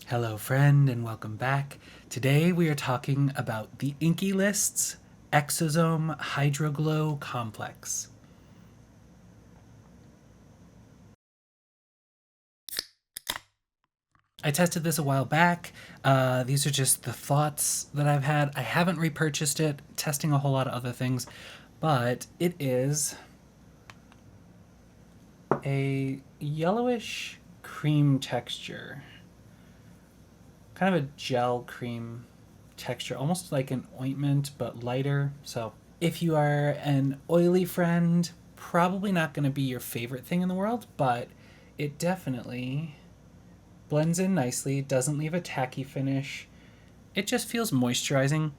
Hello friend and welcome back. Today we are talking about the Inkey list's exosome hydroglow complex. I tested this a while back. These are just the thoughts that I've had. I haven't repurchased it, testing a whole lot of other things, but it is a yellowish cream texture. Kind of a gel cream texture, almost like an ointment but lighter. So if you are an oily friend, probably not going to be your favorite thing in the world, but it definitely blends in nicely, doesn't leave a tacky finish. It just feels moisturizing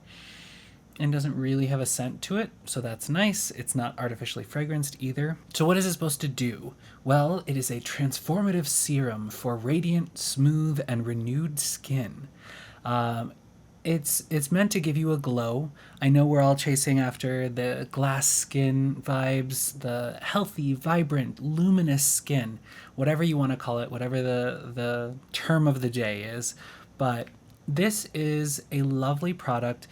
and doesn't really have a scent to it, so that's nice. It's not artificially fragranced either. So what is it supposed to do? Well, it is a transformative serum for radiant, smooth, and renewed skin. It's meant to give you a glow. I know we're all chasing after the glass skin vibes, the healthy, vibrant, luminous skin, whatever you want to call it, whatever the term of the day is. But this is a lovely product.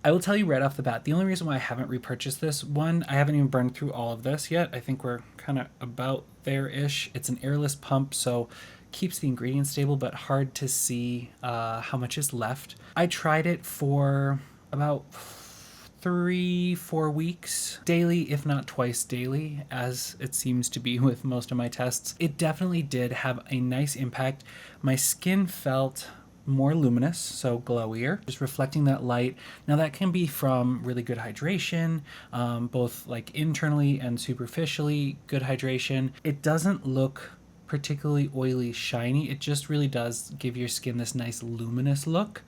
I will tell you right off the bat, the only reason why I haven't repurchased this, one, I haven't even burned through all of this yet. I think we're kind of about there-ish. It's an airless pump, so keeps the ingredients stable, but hard to see how much is left. I tried it for about 3-4 weeks daily, if not twice daily, as it seems to be with most of my tests. It definitely did have a nice impact. My skin felt more luminous, so glowier, just reflecting that light. Now that can be from really good hydration, both like internally and superficially good hydration. It doesn't look particularly oily, shiny. It just really does give your skin this nice luminous look,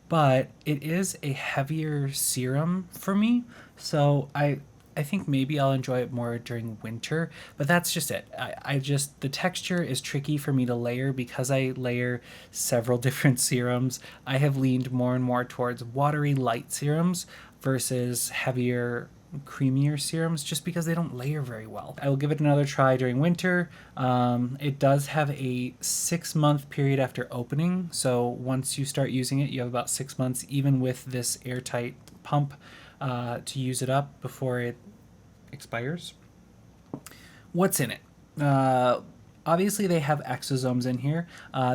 but it is a heavier serum for me, so I think maybe I'll enjoy it more during winter, but that's just it. I just, the texture is tricky for me to layer because I layer several different serums. I have leaned more and more towards watery light serums versus heavier creamier serums just because they don't layer very well. I will give it another try during winter. It does have a 6-month period after opening, so once you start using it, you have about 6 months, even with this airtight pump, to use it up before it expires. What's in it? Obviously, they have exosomes in here.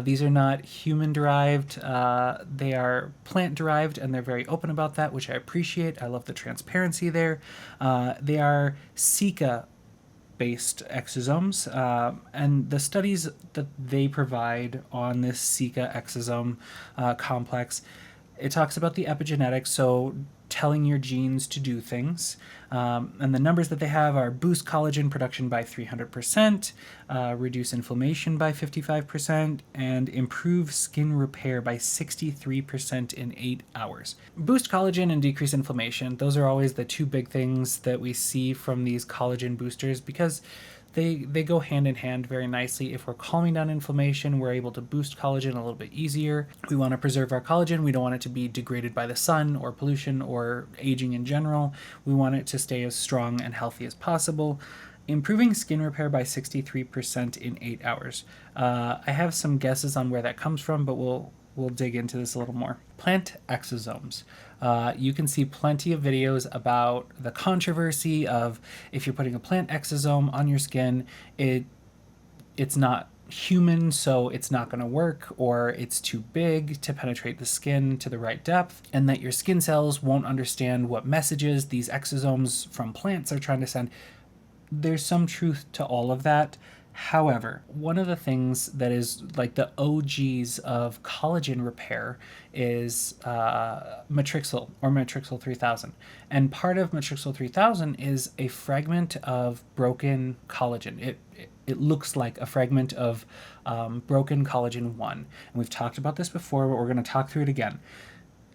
These are not human-derived. They are plant-derived, and they're very open about that, which I appreciate. I love the transparency there. They are Cica-based exosomes, and the studies that they provide on this Cica exosome complex, it talks about the epigenetics, so telling your genes to do things. And the numbers that they have are boost collagen production by 300%, reduce inflammation by 55%, and improve skin repair by 63% in 8 hours. Boost collagen and decrease inflammation, those are always the two big things that we see from these collagen boosters because they go hand in hand very nicely. If we're calming down inflammation, we're able to boost collagen a little bit easier. We want to preserve our collagen. We don't want it to be degraded by the sun or pollution or aging in general. We want it to stay as strong and healthy as possible. Improving skin repair by 63% in 8 hours. I have some guesses on where that comes from, but we'll dig into this a little more. Plant exosomes. You can see plenty of videos about the controversy of if you're putting a plant exosome on your skin, it's not human, so it's not going to work, or it's too big to penetrate the skin to the right depth, and that your skin cells won't understand what messages these exosomes from plants are trying to send. There's some truth to all of that. However, one of the things that is like the OGs of collagen repair is matrixyl or matrixyl 3000. And part of matrixyl 3000 is a fragment of broken collagen. It looks like a fragment of broken collagen 1. And we've talked about this before, but we're going to talk through it again.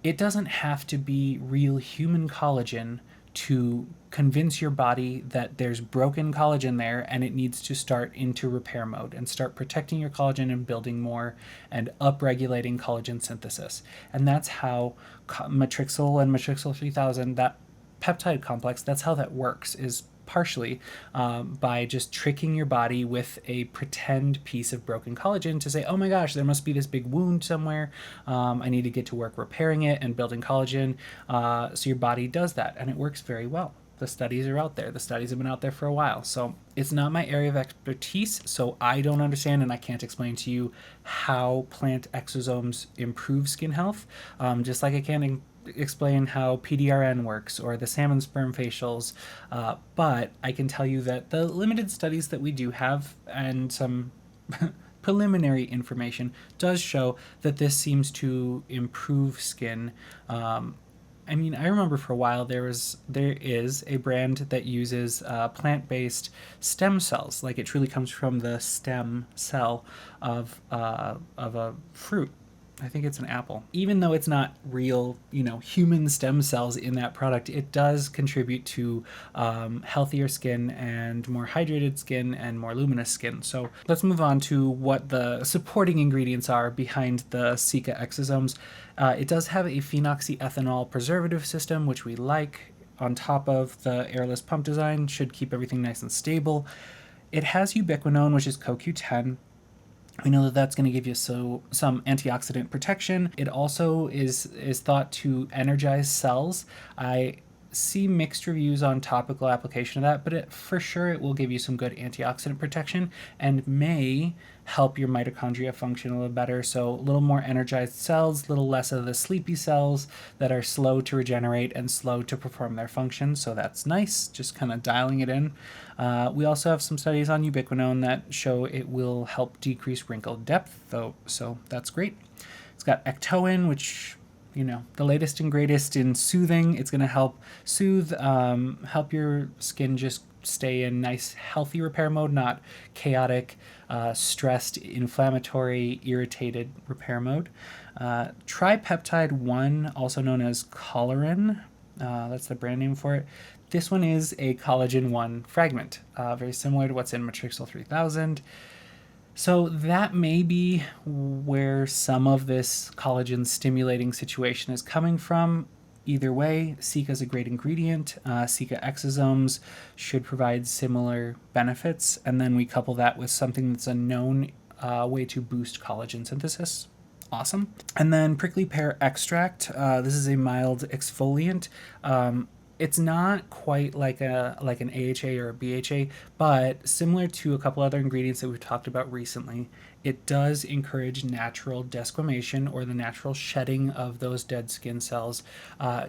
It doesn't have to be real human collagen to convince your body that there's broken collagen there and it needs to start into repair mode and start protecting your collagen and building more and upregulating collagen synthesis. And that's how matrixyl and matrixyl 3000, that peptide complex, that's how that works, is partially by just tricking your body with a pretend piece of broken collagen to say, oh my gosh, there must be this big wound somewhere. I need to get to work repairing it and building collagen. So your body does that, and it works very well. The studies are out there. The studies have been out there for a while. So it's not my area of expertise, so I don't understand and I can't explain to you how plant exosomes improve skin health, just like I can't explain how PDRN works or the salmon sperm facials, but I can tell you that the limited studies that we do have and some preliminary information does show that this seems to improve skin. I mean, I remember for a while there is a brand that uses plant-based stem cells, like it truly comes from the stem cell of a fruit. I think it's an apple. Even though it's not real, human stem cells in that product, it does contribute to healthier skin and more hydrated skin and more luminous skin. So let's move on to what the supporting ingredients are behind the Cica exosomes. It does have a phenoxyethanol preservative system, which we like, on top of the airless pump design, should keep everything nice and stable. It has ubiquinone, which is CoQ10. We know that that's going to give you some antioxidant protection. It also is thought to energize cells. I see mixed reviews on topical application of that, but for sure it will give you some good antioxidant protection and may help your mitochondria function a little better. So a little more energized cells, a little less of the sleepy cells that are slow to regenerate and slow to perform their function. So that's nice, just kind of dialing it in. We also have some studies on ubiquinone that show it will help decrease wrinkle depth, though, so that's great. It's got ectoin, which, the latest and greatest in soothing. It's going to help soothe, help your skin just stay in nice, healthy repair mode, not chaotic, stressed, inflammatory, irritated repair mode. Tripeptide 1, also known as collagen, that's the brand name for it. This one is a collagen 1 fragment, very similar to what's in Matrixyl 3000. So that may be where some of this collagen stimulating situation is coming from. Either way, Cica is a great ingredient. Cica exosomes should provide similar benefits. And then we couple that with something that's a known way to boost collagen synthesis. Awesome. And then prickly pear extract. This is a mild exfoliant. It's not quite like an AHA or a BHA, but similar to a couple other ingredients that we've talked about recently, it does encourage natural desquamation, or the natural shedding of those dead skin cells,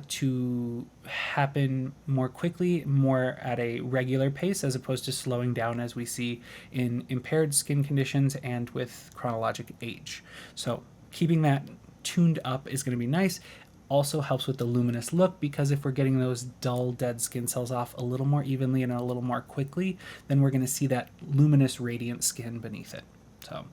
to happen more quickly, more at a regular pace, as opposed to slowing down as we see in impaired skin conditions and with chronologic age. So keeping that tuned up is going to be nice. Also helps with the luminous look, because if we're getting those dull dead skin cells off a little more evenly and a little more quickly, then we're going to see that luminous radiant skin beneath it. So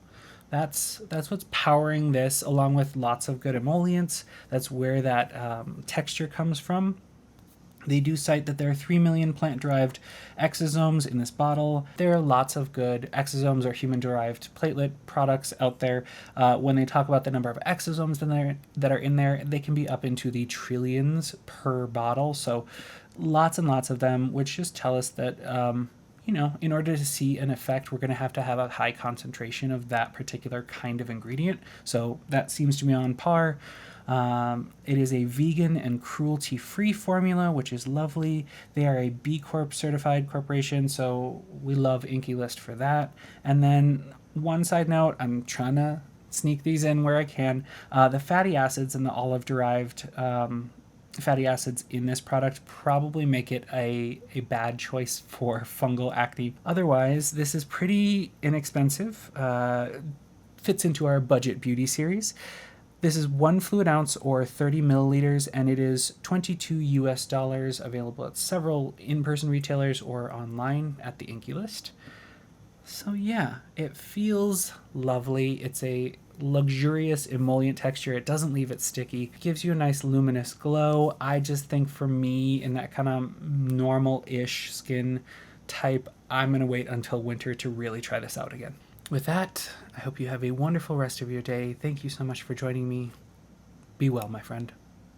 that's what's powering this, along with lots of good emollients. That's where that texture comes from. They do cite that there are 3 million plant-derived exosomes in this bottle. There are lots of good exosomes or human-derived platelet products out there. When they talk about the number of exosomes that are in there, they can be up into the trillions per bottle. So lots and lots of them, which just tell us that, in order to see an effect, we're going to have a high concentration of that particular kind of ingredient. So that seems to be on par. It is a vegan and cruelty-free formula, which is lovely. They are a B Corp certified corporation, so we love Inkey List for that. And then one side note, I'm trying to sneak these in where I can. The fatty acids and the olive-derived fatty acids in this product probably make it a bad choice for fungal acne. Otherwise, this is pretty inexpensive. Fits into our budget beauty series. This is 1 fluid ounce or 30 milliliters, and it is $22 US, available at several in-person retailers or online at the Inkey List. So yeah, it feels lovely. It's a luxurious emollient texture. It doesn't leave it sticky. It gives you a nice luminous glow. I just think for me, in that kind of normal-ish skin type, I'm going to wait until winter to really try this out again. With that, I hope you have a wonderful rest of your day. Thank you so much for joining me. Be well, my friend.